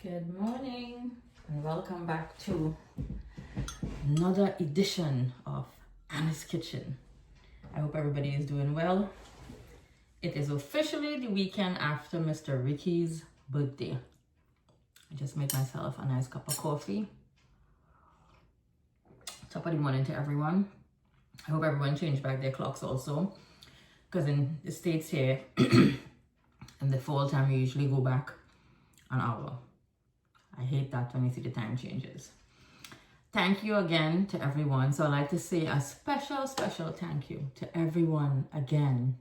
Good morning and welcome back to another edition of Anna's Kitchen. I hope everybody is doing well. It is officially the weekend after Mr. Ricky's birthday. I just made myself a nice cup of coffee. Top of the morning to everyone. I hope everyone changed back their clocks also, because in the States here in the fall time we usually go back an hour. I hate that when you see the time changes. Thank you again to everyone. So I'd like to say a special thank you to everyone again.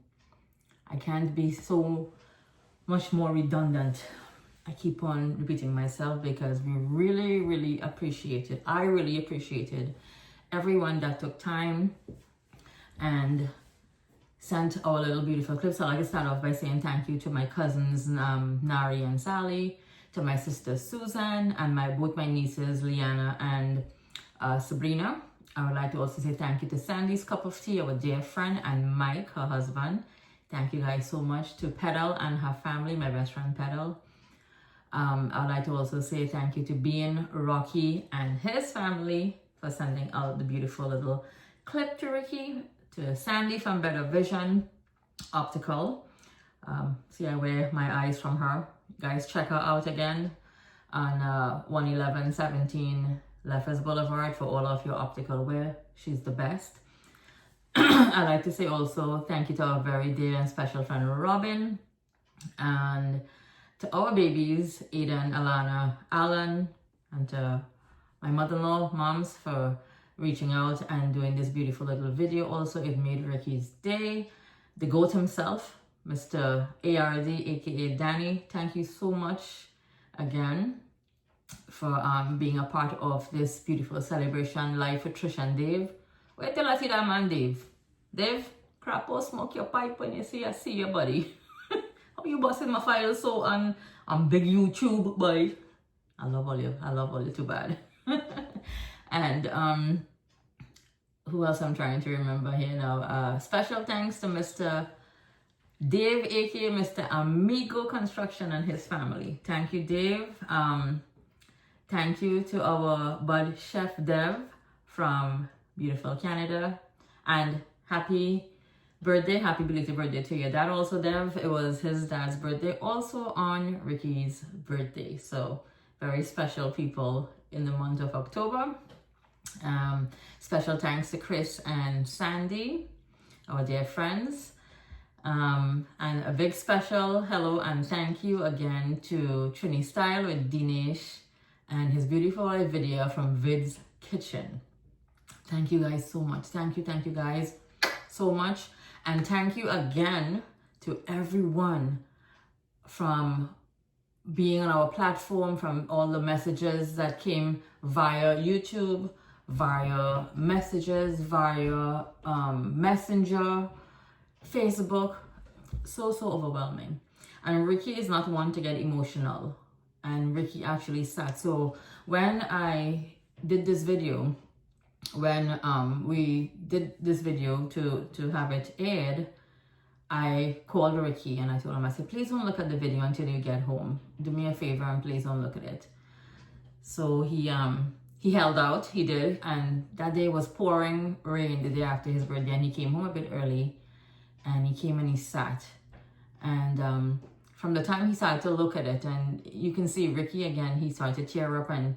I can't be so much more redundant. I keep on repeating myself because we really appreciated. I really appreciated everyone that took time and sent our little beautiful clips. So I'd like to start off by saying thank you to my cousins Nari and Sally, to my sister Susan, and both my nieces Liana and Sabrina. I would like to also say thank you to Sandy's Cup of Tea, our dear friend, and Mike, her husband. Thank you guys so much. To Pedal and her family, my best friend Pedal. I would like to also say thank you to Bean, Rocky, and his family for sending out the beautiful little clip to Ricky. To Sandy from Better Vision Optical. See, I wear my eyes from her. Guys, check her out again on 11117 Lefers Boulevard for all of your optical wear. She's the best. I'd like to say also thank you to our very dear and special friend Robin, and to our babies Aiden, Alana, Alan, and to my mother-in-law, moms, for reaching out and doing this beautiful little video. Also, it made Ricky's day. The goat himself, Mr. ARD, aka Danny, thank you so much again for being a part of this beautiful celebration live with Trish and Dave. Wait till I see that man, Dave. Dave, crap or smoke your pipe when you see you, buddy. How you busting my files so on big YouTube, boy? I love all you too bad. And who else I'm trying to remember here now? Special thanks to Mr. Dave, aka Mr. Amigo Construction, and his family. Thank you, Dave. Thank you to our bud Chef Dev from beautiful Canada. And happy belated birthday to your dad also, Dev. It was his dad's birthday also on Ricky's birthday. So very special people in the month of October. Special thanks to Chris and Sandy, our dear friends. And a big special hello and thank you again to Trini Style with Dinesh and his beautiful video from Vid's Kitchen. Thank you guys so much. Thank you guys so much. And thank you again to everyone from being on our platform, from all the messages that came via YouTube, via messages, via Messenger, Facebook. So overwhelming. And Ricky is not one to get emotional, and Ricky actually sat. So when I did this video, when we did this video to have it aired, I called Ricky and I told him, I said, please don't look at the video until you get home. Do me a favor and please don't look at it. So he held out, he did, and that day was pouring rain the day after his birthday, and he came home a bit early, and he came and he sat. And from the time he started to look at it, and you can see Ricky again, he started to tear up, and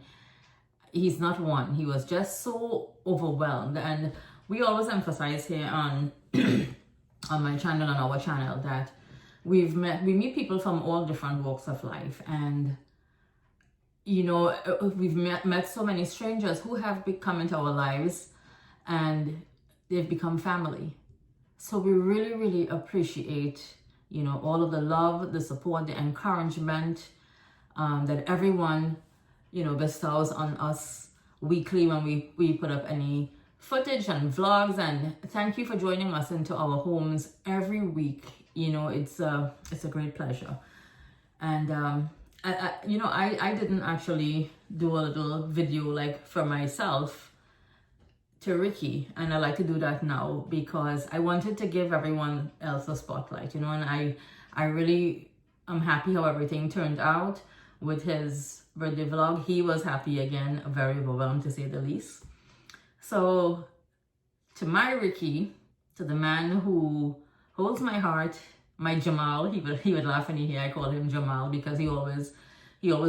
he's not one. He was just so overwhelmed. And we always emphasize here on on my channel, on our channel, that we meet people from all different walks of life, and you know, we've met so many strangers who have come into our lives and they've become family. So we really appreciate, you know, all of the love, the support, the encouragement that everyone, you know, bestows on us weekly when we put up any footage and vlogs. And thank you for joining us into our homes every week. You know, it's a great pleasure. And I didn't actually do a little video like for myself to Ricky, and I like to do that now because I wanted to give everyone else a spotlight, you know, and I really am happy how everything turned out. with his birthday vlog. He was happy again, very overwhelmed to say the least. So to my Ricky, to the man who holds my heart, my Jamal, he would laugh when he hear I call him Jamal, because he always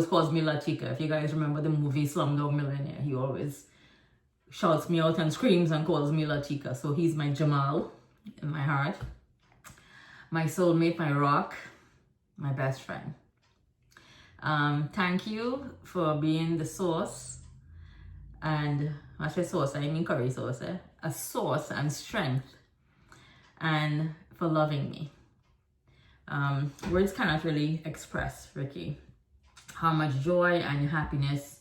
calls me La Chica. If you guys remember the movie Slumdog Millionaire, he always shouts me out and screams and calls me La Chica. So he's my Jamal in my heart, my soulmate, my rock, my best friend. Thank you for being the source, and when I say sauce, I mean curry sauce, a source and strength, and for loving me. Words cannot really express, Ricky, how much joy and happiness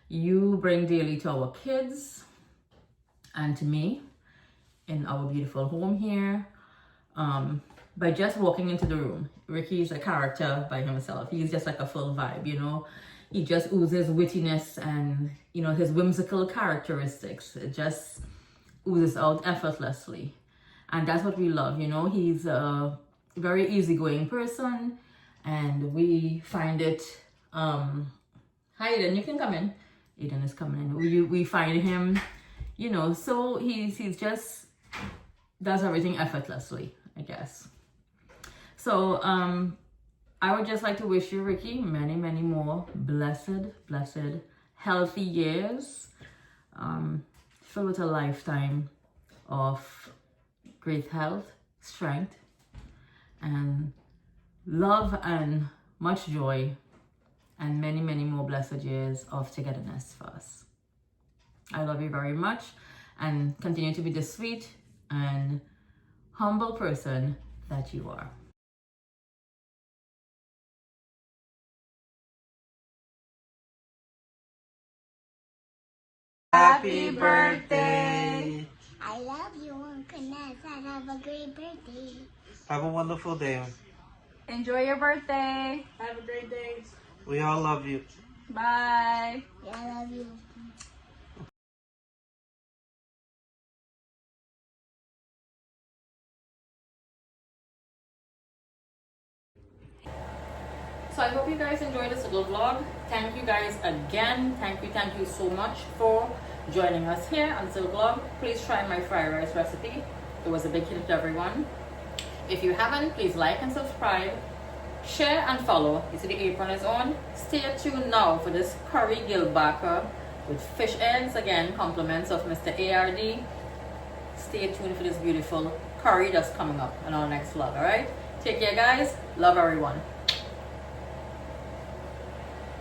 you bring daily to our kids and to me in our beautiful home here. By just walking into the room, Ricky is a character by himself. He's just like a full vibe, you know. He just oozes wittiness and, you know, his whimsical characteristics. It just oozes out effortlessly. And that's what we love, you know. He's a very easygoing person, and we find it... Hi Eden, you can come in. Eden is coming in. We find him, you know, so he's just does everything effortlessly, I guess. So I would just like to wish you, Ricky, many, many more blessed, healthy years, filled with a lifetime of great health, strength, and love, and much joy, and many, many more blessed years of togetherness for us. I love you very much, and continue to be the sweet and humble person that you are. Happy birthday! I love you, Uncle Ness. Have a great birthday. Have a wonderful day. Enjoy your birthday. Have a great day. We all love you. Bye. Yeah, I love you. So I hope you guys enjoyed this little vlog. Thank you guys again. Thank you so much for joining us here on this little vlog. Please try my fried rice recipe. It was a big hit to everyone. If you haven't, please like and subscribe, share and follow. You see the apron is on. Stay tuned now for this curry gilbaka with fish eggs. Again, compliments of Mr. ARD. Stay tuned for this beautiful curry that's coming up in our next vlog. Alright? Take care guys. Love everyone.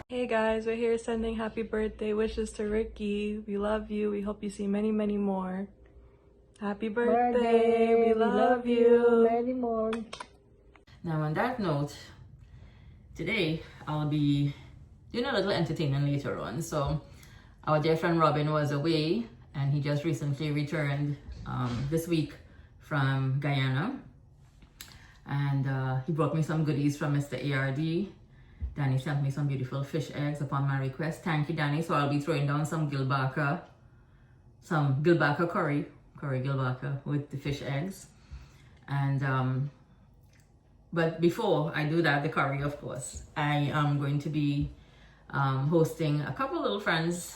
Hey guys, we're here sending happy birthday wishes to Ricky. We love you. We hope you see many, many more. Happy birthday. We love you. Many more. Now on that note, today I'll be doing a little entertainment later on. So our dear friend Robin was away, and he just recently returned this week from Guyana, and he brought me some goodies from Mr. ARD. Danny sent me some beautiful fish eggs upon my request. Thank you, Danny. So I'll be throwing down some gilbaka curry gilbaka with the fish eggs. And but before I do that, the curry, of course, I am going to be hosting a couple little friends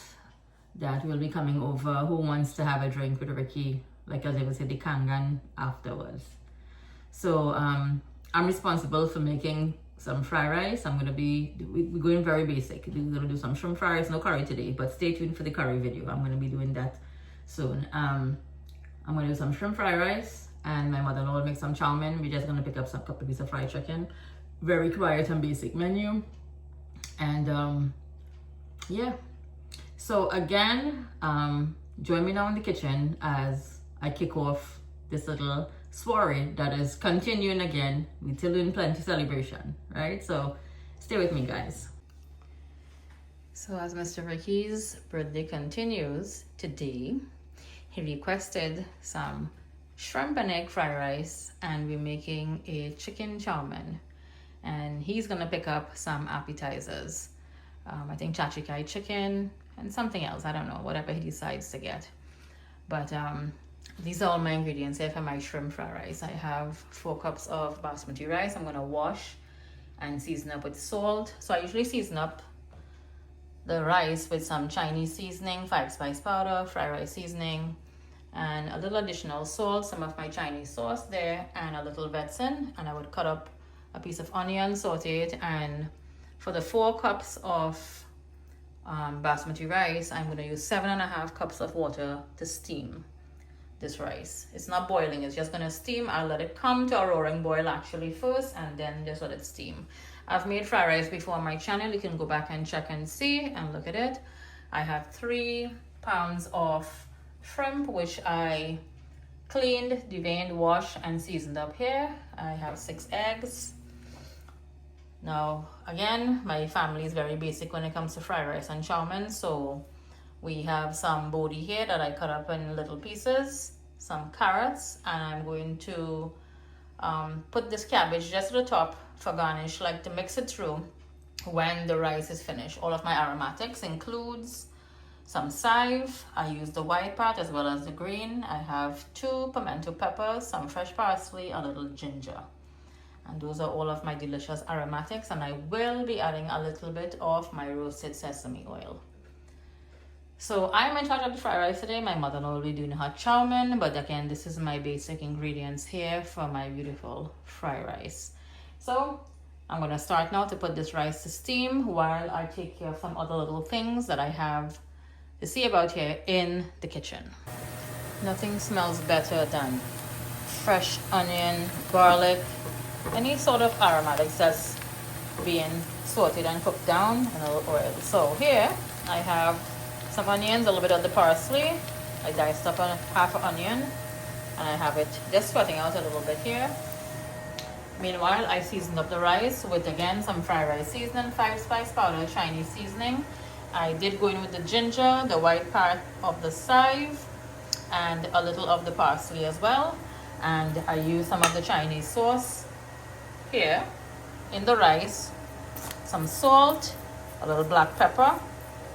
that will be coming over who wants to have a drink with Ricky, like as they would say, the Kangan afterwards. So I'm responsible for making some fried rice. We're going very basic. We're gonna do some shrimp fried rice, no curry today, but stay tuned for the curry video. I'm gonna be doing that soon. I'm gonna do some shrimp fried rice, and my mother-in-law will make some chow mein. We're just gonna pick up some couple pieces of fried chicken. Very quiet and basic menu. And yeah. So again, join me now in the kitchen as I kick off this little soiree that is continuing again. We're still doing plenty celebration, right? So stay with me, guys. So as Mr. Ricky's birthday continues today, he requested some shrimp and egg fried rice, and we're making a chicken chow mein, and he's gonna pick up some appetizers. I think chachikai chicken and something else, I don't know, whatever he decides to get. But these are all my ingredients here for my shrimp fried rice. I have 4 cups of basmati rice. I'm gonna wash and season up with salt. So I usually season up the rice with some Chinese seasoning, 5-spice powder, fried rice seasoning, and a little additional salt, some of my Chinese sauce there, and a little vetsin. And I would cut up a piece of onion, saute it, and for the 4 cups of basmati rice, I'm going to use 7.5 cups of water to steam this rice. It's not boiling, it's just going to steam. I'll let it come to a roaring boil actually first, and then just let it steam. I've made fried rice before on my channel. You can go back and check and see and look at it. I have 3 pounds of shrimp, which I cleaned, deveined, washed, and seasoned up here. I have 6 eggs. Now, again, my family is very basic when it comes to fried rice and chow mein, so we have some bodi here that I cut up in little pieces, some carrots, and I'm going to put this cabbage just to the top for garnish, like to mix it through when the rice is finished. All of my aromatics includes some chive. I use the white part as well as the green. I have 2 pimento peppers, some fresh parsley, a little ginger. And those are all of my delicious aromatics, and I will be adding a little bit of my roasted sesame oil. So I'm in charge of the fried rice today. My mother-in-law will be doing her chow mein, but again, this is my basic ingredients here for my beautiful fried rice. So I'm going to start now to put this rice to steam while I take care of some other little things that I have to see about here in the kitchen. Nothing smells better than fresh onion, garlic, any sort of aromatics that's being sauteed and cooked down in a little oil. So here I have some onions, a little bit of the parsley. I diced up half an onion, and I have it just sweating out a little bit here. Meanwhile, I seasoned up the rice with, again, some fried rice seasoning, 5-spice powder, Chinese seasoning. I did go in with the ginger, the white part of the chive, and a little of the parsley as well. And I used some of the Chinese sauce here in the rice, some salt, a little black pepper,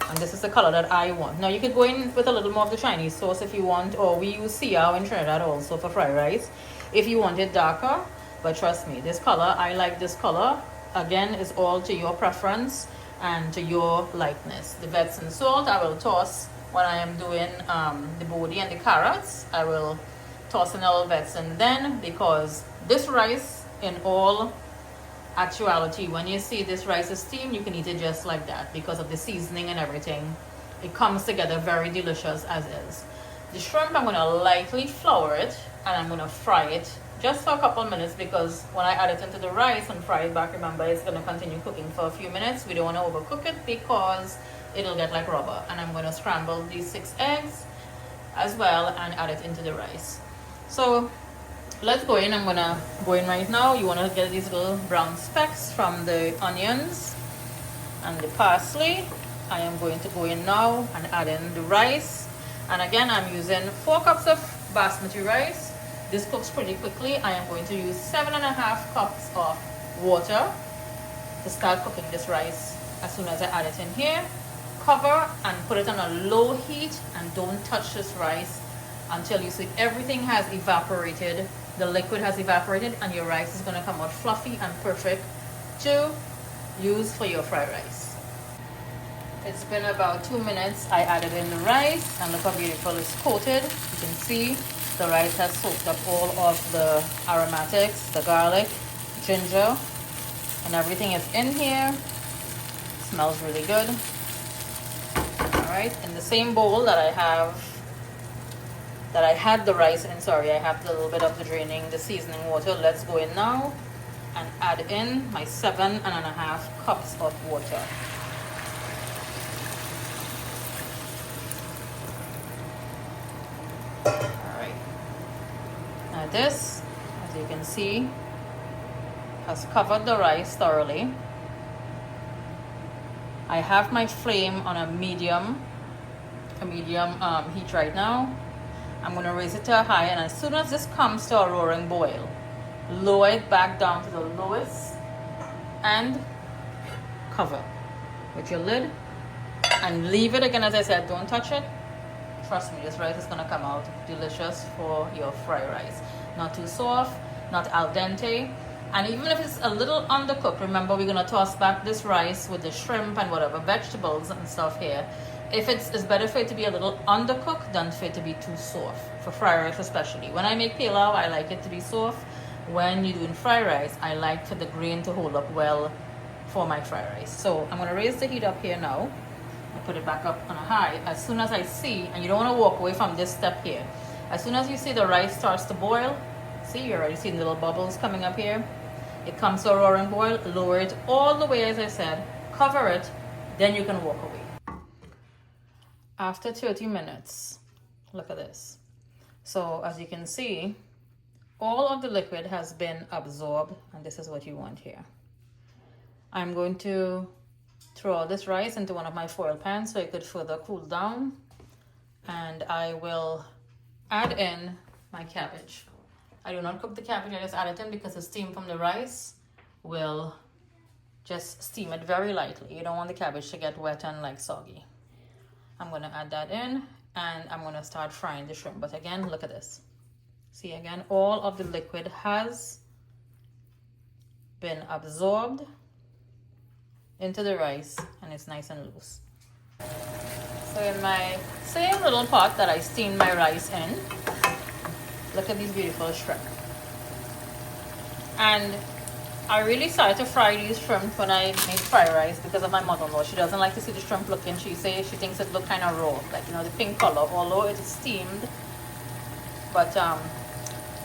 and this is the color that I want. Now you could go in with a little more of the Chinese sauce if you want, or we use siao in Trinidad also for fried rice if you want it darker. But trust me, this color, I like this color. Again, it's all to your preference and to your likeness. The vetsin salt I will toss when I am doing the bodi and the carrots. I will toss in a little vetsin then, because this rice, in all actuality, when you see this rice is steamed, you can eat it just like that because of the seasoning and everything. It comes together very delicious as is. The shrimp, I'm going to lightly flour it, and I'm going to fry it just for a couple minutes, because when I add it into the rice and fry it back, remember, it's going to continue cooking for a few minutes. We don't want to overcook it because it'll get like rubber. And I'm going to scramble these 6 eggs as well and add it into the rice. So let's go in. I'm going to go in right now. You want to get these little brown specks from the onions and the parsley. I am going to go in now and add in the rice. And again, I'm using 4 cups of basmati rice. This cooks pretty quickly. I am going to use 7.5 cups of water to start cooking this rice. As soon as I add it in here, cover and put it on a low heat, and don't touch this rice until you see everything has evaporated. The liquid has evaporated, and your rice is going to come out fluffy and perfect to use for your fried rice. It's been about 2 minutes. I added in the rice, and look how beautiful it's coated. You can see the rice has soaked up all of the aromatics, the garlic, ginger, and everything is in here. It smells really good. All right, in the same bowl that I had the rice in, sorry, I have the little bit of the seasoning water. Let's go in now and add in my 7.5 cups of water. This, as you can see, has covered the rice thoroughly. I have my flame on a medium heat right now. I'm going to raise it to a high, and as soon as this comes to a roaring boil, lower it back down to the lowest and cover with your lid and leave it again. As I said, don't touch it. Trust me, this rice is going to come out delicious for your fried rice. Not too soft, not al dente. And even if it's a little undercooked, remember we're gonna toss back this rice with the shrimp and whatever vegetables and stuff here. If it's better for it to be a little undercooked than for it to be too soft, for fried rice especially. When I make pilau, I like it to be soft. When you're doing fried rice, I like for the grain to hold up well for my fried rice. So I'm gonna raise the heat up here now. I put it back up on a high. As soon as I see, and you don't wanna walk away from this step here, as soon as you see the rice starts to boil, see, you're already seeing little bubbles coming up here. It comes to a roaring boil, lower it all the way as I said, cover it, then you can walk away. After 30 minutes, look at this. So as you can see, all of the liquid has been absorbed, and this is what you want here. I'm going to throw all this rice into one of my foil pans so it could further cool down, and I will add in my cabbage. I do not cook the cabbage, I just add it in because the steam from the rice will just steam it very lightly. You don't want the cabbage to get wet and like soggy. I'm gonna add that in and I'm gonna start frying the shrimp. But again, look at this. See again, all of the liquid has been absorbed into the rice and it's nice and loose. So in my same little pot that I steamed my rice in, look at these beautiful shrimp. And I really started to fry these shrimp when I make fried rice because of my mother-in-law. She doesn't like to see the shrimp looking. She says she thinks it look kind of raw, like, you know, the pink color, although it is steamed. But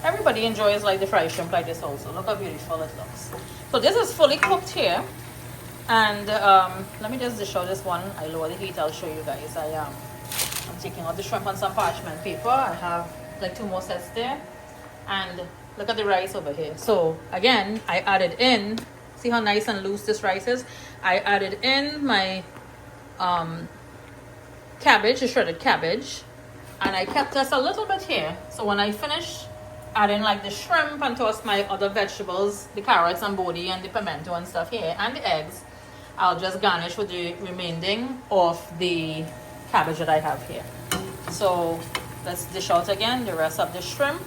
everybody enjoys like the fried shrimp like this also. Look how beautiful it looks. So this is fully cooked here. And let me just dish out this one. I lower the heat, I'll show you guys. I'm taking out the shrimp on some parchment paper. I have like 2 more sets there, and look at the rice over here. So again, I added in, see how nice and loose this rice is. I added in my cabbage, the shredded cabbage, and I kept just a little bit here. So when I finish adding like the shrimp and toss my other vegetables, the carrots and bodi and the pimento and stuff here, and the eggs, I'll just garnish with the remaining of the cabbage that I have here. So let's dish out again the rest of the shrimp,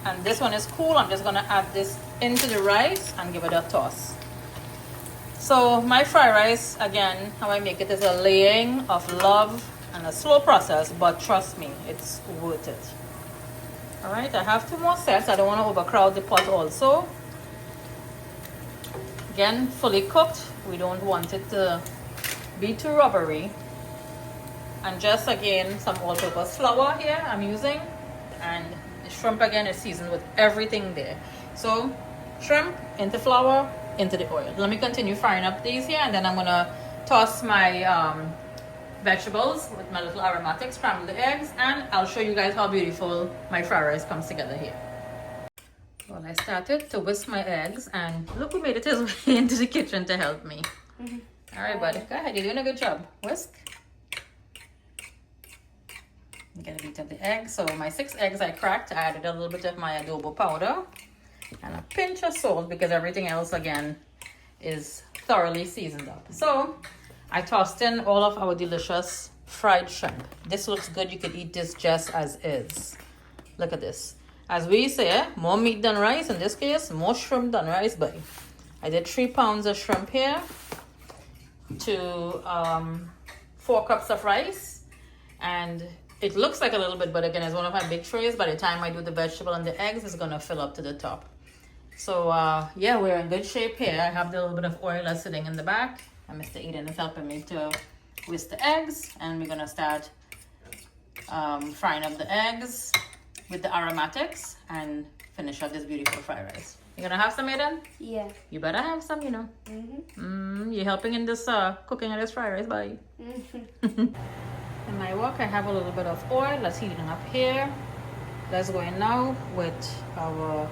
and this one is cool. I'm just gonna add this into the rice and give it a toss. So my fried rice, again, how I make it is a laying of love and a slow process, but trust me, it's worth it. All right, I have 2 more sets. I don't want to overcrowd the pot also. Again, fully cooked. We don't want it to be too rubbery. And just again, some all-purpose flour here I'm using, and the shrimp again is seasoned with everything there. So shrimp into flour into the oil. Let me continue frying up these here, and then I'm gonna toss my vegetables with my little aromatics, scramble the eggs, and I'll show you guys how beautiful my fried rice comes together here. Well, I started to whisk my eggs, and look who made it his way into the kitchen to help me. All right, buddy, go ahead, you're doing a good job. Whisk. I'm gonna beat up the eggs. So my 6 eggs I cracked. I added a little bit of my adobo powder and a pinch of salt because everything else again is thoroughly seasoned up. So I tossed in all of our delicious fried shrimp. This looks good. You could eat this just as is. Look at this. As we say, more meat than rice. In this case, more shrimp than rice, buddy. I did 3 pounds of shrimp here to 4 cups of rice, and it looks like a little bit, but again, it's one of my big trays. By the time I do the vegetable and the eggs, it's gonna fill up to the top. So yeah, we're in good shape here. I have the little bit of oil that's sitting in the back, and Mr. Eden is helping me to whisk the eggs, and we're gonna start frying up the eggs with the aromatics and finish up this beautiful fried rice. You gonna have some, Eden? Yeah. You better have some, you know. You're helping in this cooking of this fried rice, buddy. In my wok, I have a little bit of oil that's heating up here. Let's go in now with our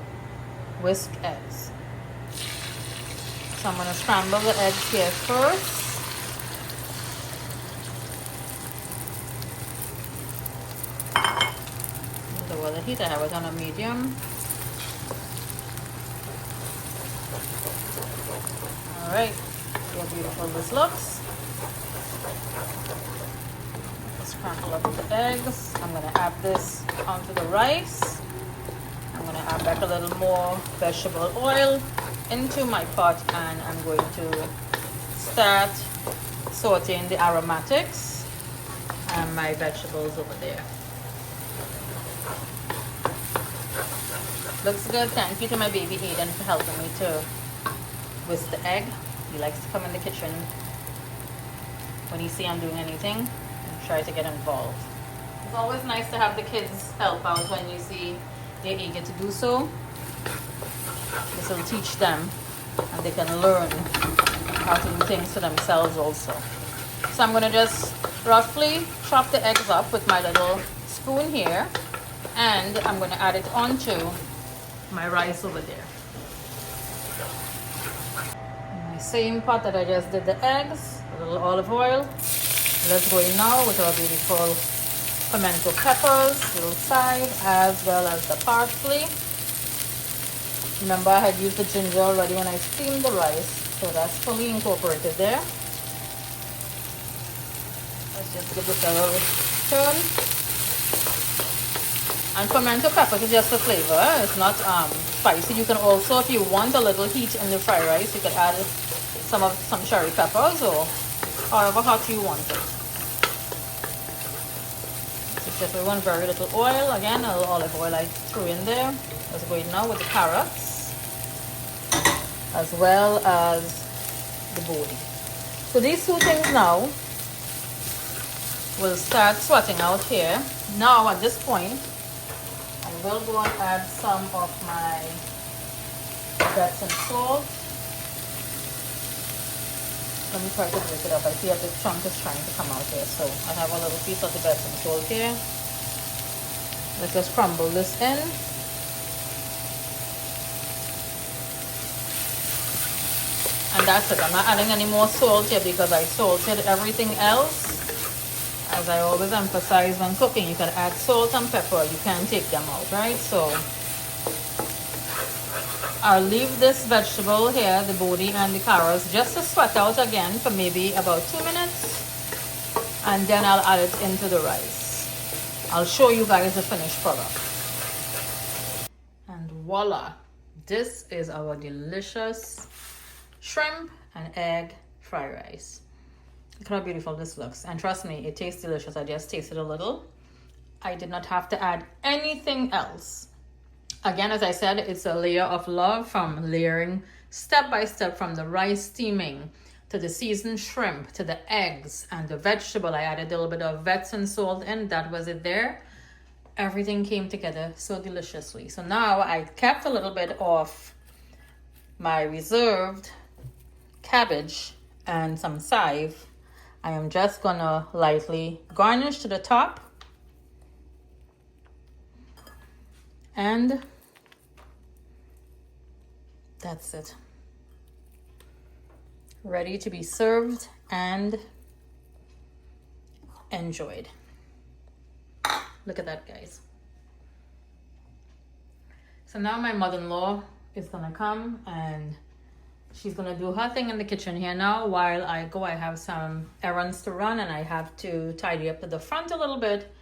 whisked eggs. So I'm going to scramble the eggs here first. Lower the heat. I have it on a medium. All right, see how beautiful this looks. Scramble up the eggs. I'm going to add this onto the rice. I'm going to add back a little more vegetable oil. into my pot, and I'm going to start sauteing the aromatics and my vegetables over there. Looks good. Thank you to my baby Aiden for helping me to whisk the egg. He likes to come in the kitchen when he sees I'm doing anything and try to get involved. It's always nice to have the kids help out when you see they're eager to do so. This will teach them and they can learn how to do things for themselves also. So I'm going to just roughly chop the eggs up with my little spoon here, and I'm going to add it onto my rice over there. In my same pot that I just did the eggs, a little olive oil. Let's go in now with our beautiful pimento peppers, little thyme, as well as the parsley. Remember, I had used the ginger already when I steamed the rice, so that's fully incorporated there. Let's just give this a little turn. And pimento peppers is just a flavor. It's not spicy. You can also, if you want a little heat in the fried rice, you could add some cherry peppers or however hot you want it. So just one very little oil. Again, a little olive oil I threw in there. Let's go in now with the carrots, as well as the body. So these two things now will start sweating out here. Now at this point, I will go and add some of my Epsom salt. Let me try to break it up. I see that the chunk is trying to come out here. So I have a little piece of the Epsom salt here. Let's just crumble this in. And that's it. I'm not adding any more salt here because I salted everything else. As I always emphasize when cooking, you can add salt and pepper. You can't take them out, right? So I'll leave this vegetable here, the body and the carrots, just to sweat out again for maybe about 2 minutes. And then I'll add it into the rice. I'll show you guys the finished product. And voila! This is our delicious shrimp and egg fried rice. Look how beautiful this looks. And trust me, it tastes delicious. I just tasted a little. I did not have to add anything else. Again, as I said, it's a layer of love, from layering step by step from the rice steaming to the seasoned shrimp to the eggs and the vegetable. I added a little bit of Epsom salt in. That was it there. Everything came together so deliciously. So now I kept a little bit of my reserved cabbage and some chive. I am just gonna lightly garnish to the top, and that's it. Ready to be served and enjoyed. Look at that, guys. So now my mother-in-law is gonna come and she's gonna do her thing in the kitchen here now. While I go, I have some errands to run and I have to tidy up to the front a little bit.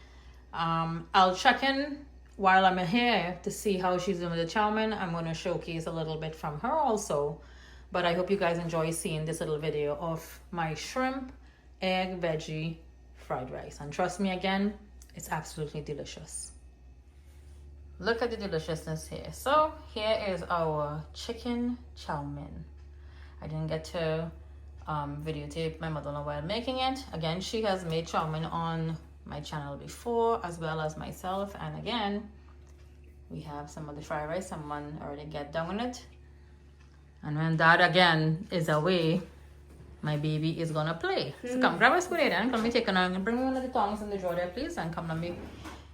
I'll check in while I'm here to see how she's doing with the chow mein. I'm gonna showcase a little bit from her also. But I hope you guys enjoy seeing this little video of my shrimp, egg, veggie, fried rice. And trust me again, it's absolutely delicious. Look at the deliciousness here. So here is our chicken chow mein. I didn't get to videotape my mother-in-law while making it. Again, she has made chow mein on my channel before, as well as myself. And again, we have some of the fried rice. Someone already get down on it. And when Dad again is away, my baby is gonna play. So come grab a spoon and come me take and bring one of the tongs in the drawer there, please, and come let me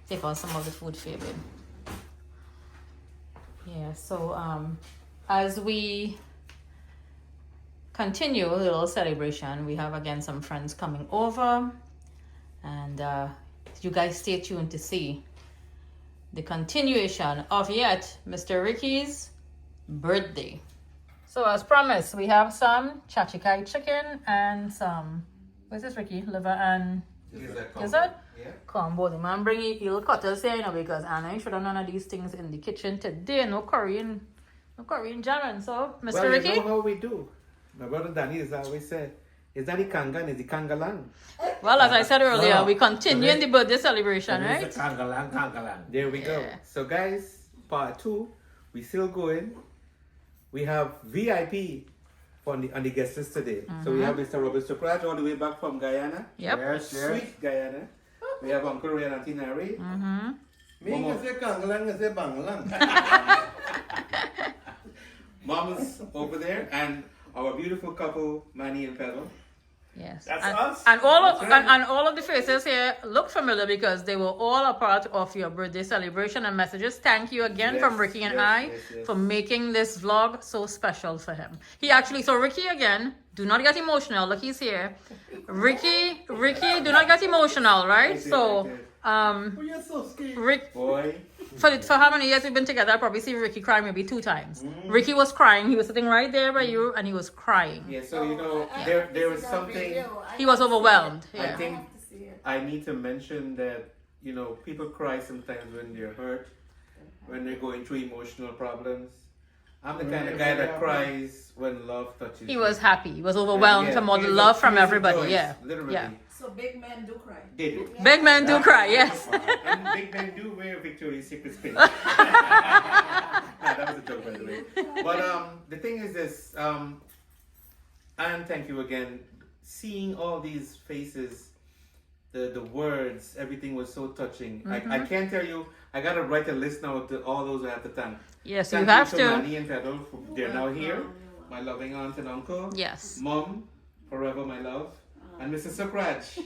take out some of the food for you, babe. Yeah, so as we continue a little celebration, we have again some friends coming over, and you guys stay tuned to see the continuation of yet Mr. Ricky's birthday. So as promised, we have some chachikai chicken and some, what's this, Ricky? Liver and gizzard? Yeah. Combo. The man bring it, he'll cut us here, you know, because Anna should have none of these things in the kitchen today. No curry and Korean German. So, Mr. Well, Ricky? you know how we do. My brother Danny has always said, it's not the Kangan, it's the Kangalang. Well, as I said earlier, No. we continue in the birthday celebration, right? It's a Kangalang. There we go. Yeah. So guys, part 2, we still going. We have VIP on the guest list today. So we have Mr. Robert Sokraj all the way back from Guyana. Yep. Yes, Sweet Guyana. We have Uncle Ray and Auntie Nari. Me can say Kangalang, I say Bangalang. Mama's over there, and our beautiful couple, Manny and Pedro. Yes. That's and, us. And all of That's right. and all of the faces here look familiar because they were all a part of your birthday celebration and messages. Thank you again Yes, from Ricky and yes, I yes. for making this vlog so special for him. He actually, so Ricky again, do not get emotional. Look, he's here. Ricky, do not get emotional, right? So, Oh, you're so scared. Rick, Boy. for how many years we've been together, I probably see Ricky cry maybe 2 times. Ricky was crying. He was sitting right there by you, and he was crying. Yeah, so you know, there was something. He was overwhelmed. I Yeah. think I need to mention that, you know, people cry sometimes when they're hurt, when they're going through emotional problems. I'm the kind of guy that cries when love touches He you. was happy. He was overwhelmed Yeah, from all the tears love of- from tears of everybody. joy, Yeah. literally. Yeah. So big men do cry. They do. Big men do cry, yes. And big men do wear Victoria's Secret pins. Nah, that was a joke, by the way. But the thing is this, and thank you again. Seeing all these faces, the words, everything was so touching. I can't tell you. I gotta write a list now to all those who have to thank. Yes, Thank you have to to. Manny and Pedro, they're now here. My loving aunt and uncle. Yes. Mom, forever my love. And Mr. Sokraj,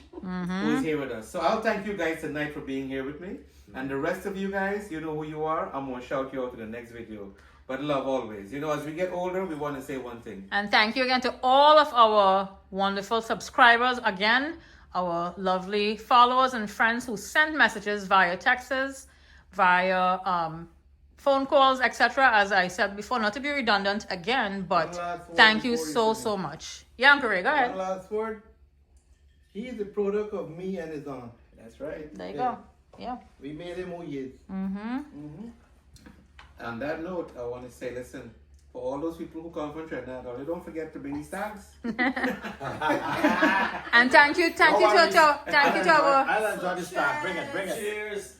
who's here with us. So I'll thank you guys tonight for being here with me. And the rest of you guys, you know who you are. I'm going to shout you out in the next video. But love always. You know, as we get older, we want to say one thing. And thank you again to all of our wonderful subscribers. Again, our lovely followers and friends who sent messages via texts, via phone calls, etc. As I said before, not to be redundant again, but One last word thank you before you so, finish. so much. Yeah, Uncle Ray, go One ahead. last word. He is the product of me and his aunt. That's right. There you go. Yeah. We made him who he is. On that note, I want to say, listen, for all those people who come from Trinidad, don't forget to bring these tags. And thank you to our I'll enjoy this time. Bring it. Cheers.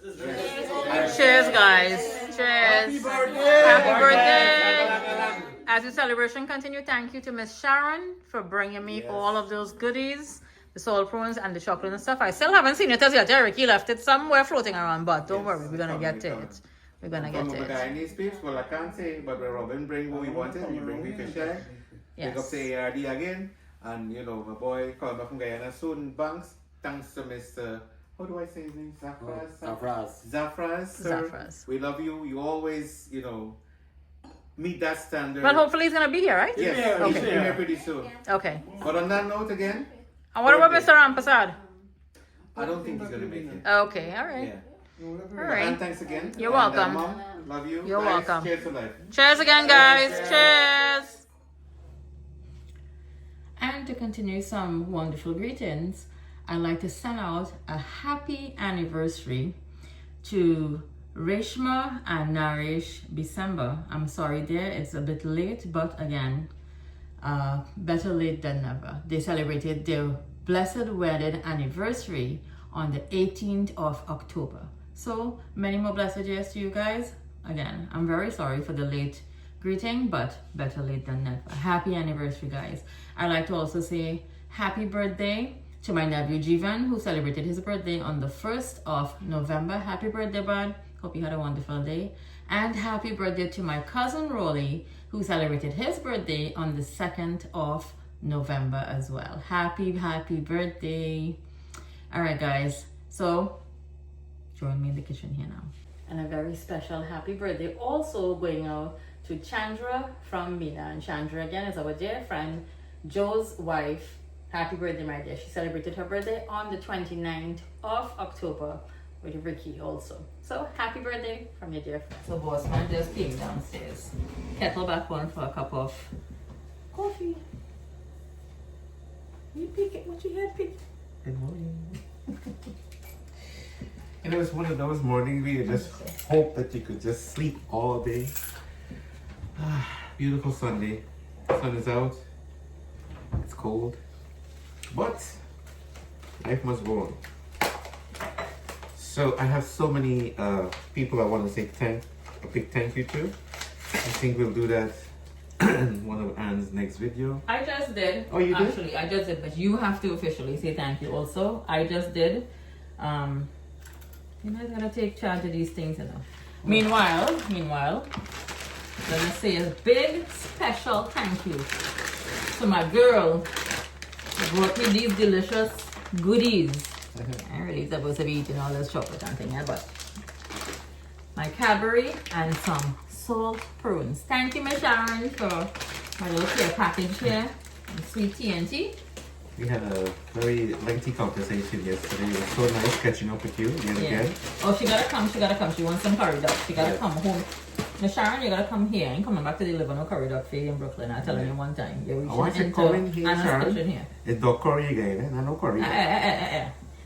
cheers, guys. Cheers. Happy birthday. As the celebration continue, thank you to Miss Sharon for bringing me all of those goodies, the salt prawns and the chocolate and stuff. I still haven't seen it as yet. Eric, he left it somewhere floating around, but don't worry, we're gonna get to it. We're gonna get From to the guy it. in these peeps, well, I can't say, but when Robin bring what we wanted, we bring beef and shag. Pick up Yes. the ARD again, and you know, my boy coming back from Guyana soon. Banks, thanks to Mr. How do I say his name? Zafras. Sir. Zafras. We love you. You always, you know, meet that standard. Well, hopefully he's gonna be here, right? Yes, Yeah, he's okay. here pretty soon. Okay. But on that note again, And what about birthday. Mr. Rampasad? I don't think he's gonna make it. Okay, all right. Yeah. All And right. thanks again. You're And, welcome. Mom, love you. You're Guys, welcome. Cheers to life. Cheers again, guys. Cheers. And to continue some wonderful greetings, I'd like to send out a happy anniversary to Reshma and Naresh December. I'm sorry, dear, it's a bit late, but again, better late than never. They celebrated their blessed wedded anniversary on the 18th of October. So many more blessed years to you guys. Again, I'm very sorry for the late greeting, but better late than never. Happy anniversary, guys. I'd like to also say happy birthday to my nephew Jivan, who celebrated his birthday on the 1st of November. Happy birthday, bud. Hope you had a wonderful day. And happy birthday to my cousin Rolly, who celebrated his birthday on the 2nd of November as well. Happy birthday. All right, guys. So join me in the kitchen here now. And a very special happy birthday also going out to Chandra from Mina. And Chandra again is our dear friend, Joe's wife. Happy birthday, my dear. She celebrated her birthday on the 29th of October with Ricky also. So happy birthday from your dear friend. So boss man just came downstairs. Kettle back on for a cup of coffee. You pick it, what you had pick? Good morning. And it was one of those mornings where you just hope that you could just sleep all day. Beautiful Sunday. Sun is out. It's cold. But life must go on. So I have so many people I want to say a big thank you to. I think we'll do that in one of Anne's next video. I just did. Oh, you did? Actually, I just did, but you have to officially say thank you also. I just did. You know, I gotta take charge of these things, you know. Meanwhile, let me say a big special thank you to my girl who brought me these delicious goodies. I'm really supposed to be eating all this chocolate and thing, yeah, but my Cadbury and some salt prunes. Thank you, Miss Sharon, for my little care package here. And sweet TNT. We had a very lengthy conversation yesterday. It was so nice catching up with you yet again. Oh, she gotta come. She wants some curry duck. She gotta come home. Miss Sharon, you gotta come here. I'm coming back to deliver no curry duck for you in Brooklyn. I tell you one time. You're reaching into Anna's kitchen here. It's duck curry again, eh? No curry.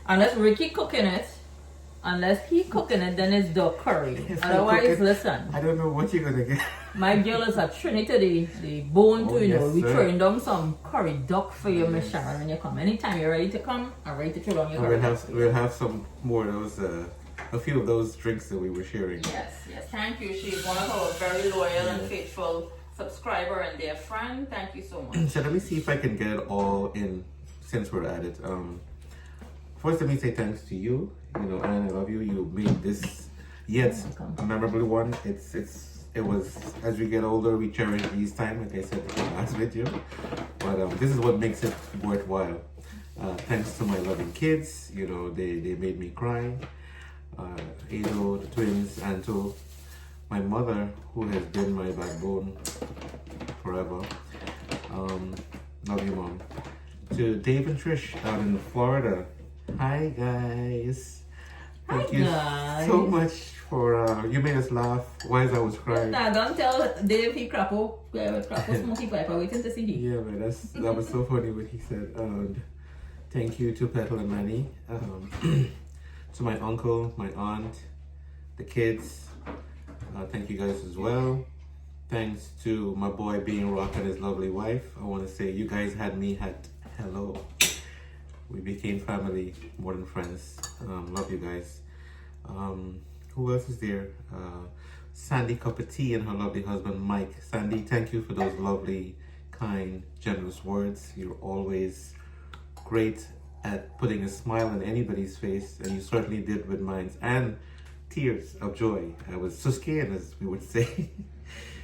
Unless Ricky cooking it, unless he cooking it, then it's duck curry. Otherwise, listen. I don't know what you're gonna get. My girl is a Trinity, the bone to, you know, yes, we sir. throwing down some curry duck for you, Miss Sharon, when you come. Anytime you're ready to come, I'm ready to throw down your curry duck. We'll have some more of those, a few of those drinks that we were sharing. Yes, thank you. She's one of our very loyal and faithful subscriber and dear friend. Thank you so much. So let me see if I can get it all in since we're at it. First, let me say thanks to you. You know, Anne, I love you. You made this yet a memorable one. It was, as we get older, we cherish these time, like I said in the last video. But this is what makes it worthwhile. Thanks to my loving kids, you know, they made me cry. Ado, the twins, Anto, my mother, who has been my backbone forever. Love you, Mom. To Dave and Trish out in Florida. Hi, guys. Thank you so much for you made us laugh while I was crying. Nah, don't tell Dave he crapo smoky pipe. I'm waiting to see him. Yeah, man, that was so funny what he said. Thank you to Petal and Manny, to my uncle, my aunt, the kids. Thank you guys as well. Thanks to my boy being Rock and his lovely wife. I want to say you guys had me at hello. We became family more than friends. Love you guys. Who else is there? Sandy Cup of Tea and her lovely husband Mike. Sandy, thank you for those lovely, kind, generous words. You're always great at putting a smile on anybody's face, and you certainly did with mine. And tears of joy. I was so scared, as we would say.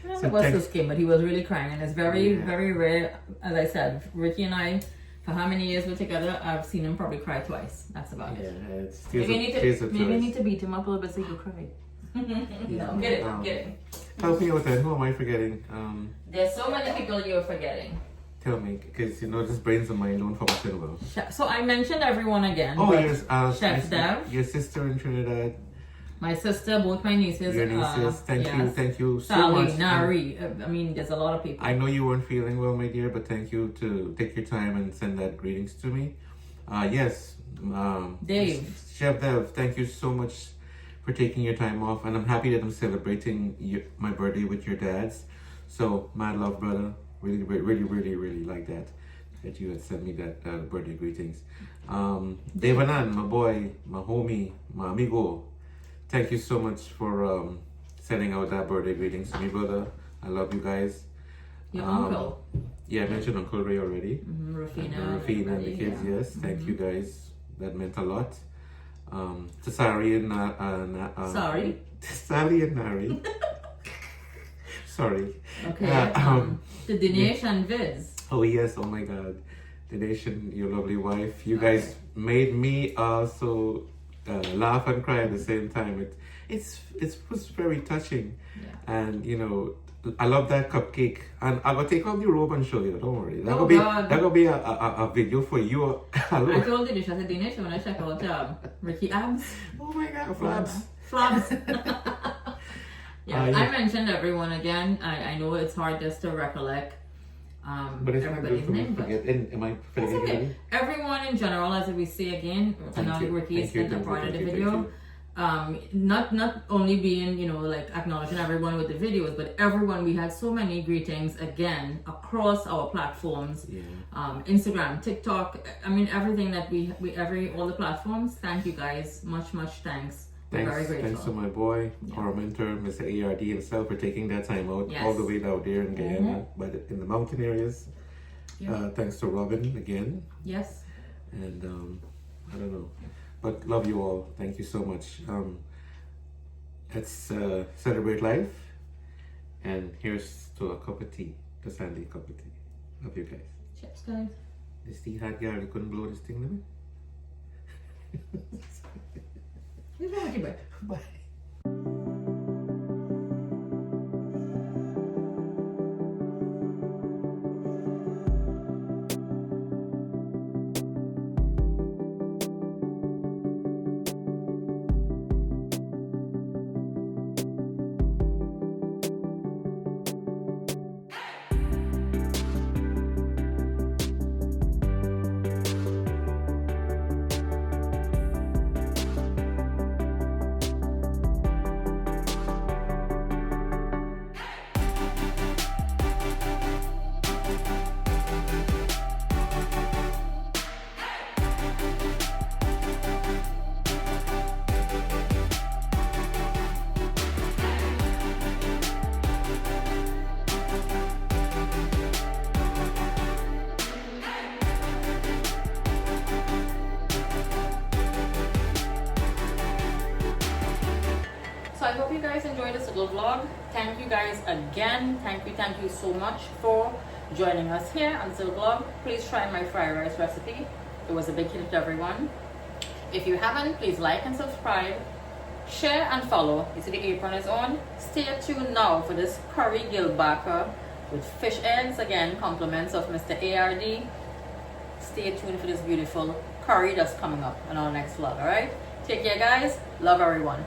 It was so scared, but he was really crying, and it's very rare. As I said, Ricky and I, for how many years we're together, I've seen him probably cry twice. That's about it. Yeah, it's Maybe I need to beat him up a little bit so he can cry. No, get it. Help me with that. Who am I forgetting? There's so many people you're forgetting. Tell me, because you know, just brains of mine don't function well. So I mentioned everyone again. Oh yes, Chef Dev, your sister in Trinidad, my sister, both my nieces. your nieces. Thank you so Sally, much. Nari. I mean, there's a lot of people. I know you weren't feeling well, my dear, but thank you to take your time and send that greetings to me. Yes, Dave. Chef Dev, thank you so much for taking your time off, and I'm happy that I'm celebrating my birthday with your dads. So, mad love, brother. Really like that you had sent me that birthday greetings. Dave Anand, my boy, my homie, my amigo. Thank you so much for sending out that birthday greetings to me, brother. I love you guys. Your uncle. Yeah, I mentioned Uncle Ray already. Rufina and the kids, yes. Thank you guys. That meant a lot. To Sari and Sorry. Sally and Nari. Sorry. Okay. The Dinesh and Viz. Oh yes, oh my god. Dinesh, your lovely wife. You guys made me also laugh and cry at the same time. It was very touching. Yeah. And you know, I love that cupcake. And I'm gonna take off the robe and show you, don't worry. That'll be a video for you. Hello. I told Dinesh, I said, Dinesh, when I check out Ricky abs. Oh my god, flaps. Yeah, I mentioned everyone again. I know it's hard just to recollect but it's everybody's name. Am I forgetting okay. anybody? Everyone in general, as we say again, and now Ricky is in the part of the video. not only being, you know, like acknowledging everyone with the videos, but everyone. We had so many greetings again across our platforms. Yeah. Instagram, TikTok, I mean everything that all the platforms. Thank you guys, much thanks. We're very grateful. Thanks to my boy, our mentor, Mr. ARD himself, for taking that time out Yes. all the way down there in Guyana, but in the mountain areas. Yeah. Thanks to Robin again, Yes. and I don't know, but love you all. Thank you so much. Let's celebrate life, and here's to a cup of tea, to Sandy, a cup of tea. Love you guys. Chips, guys. This tea hot girl, you couldn't blow this thing, let me. What's wrong with you, bud? Bye. So I hope you guys enjoyed this little vlog. Thank you guys again. Thank you so much for joining us here on this little vlog. Please try my fried rice recipe. It was a big hit to everyone. If you haven't, please like and subscribe, share and follow. You see the apron is on. Stay tuned now for this curry gilbaka with fish eggs. Again, compliments of Mr. ARD. Stay tuned for this beautiful curry that's coming up on our next vlog. Alright? Take care guys. Love everyone.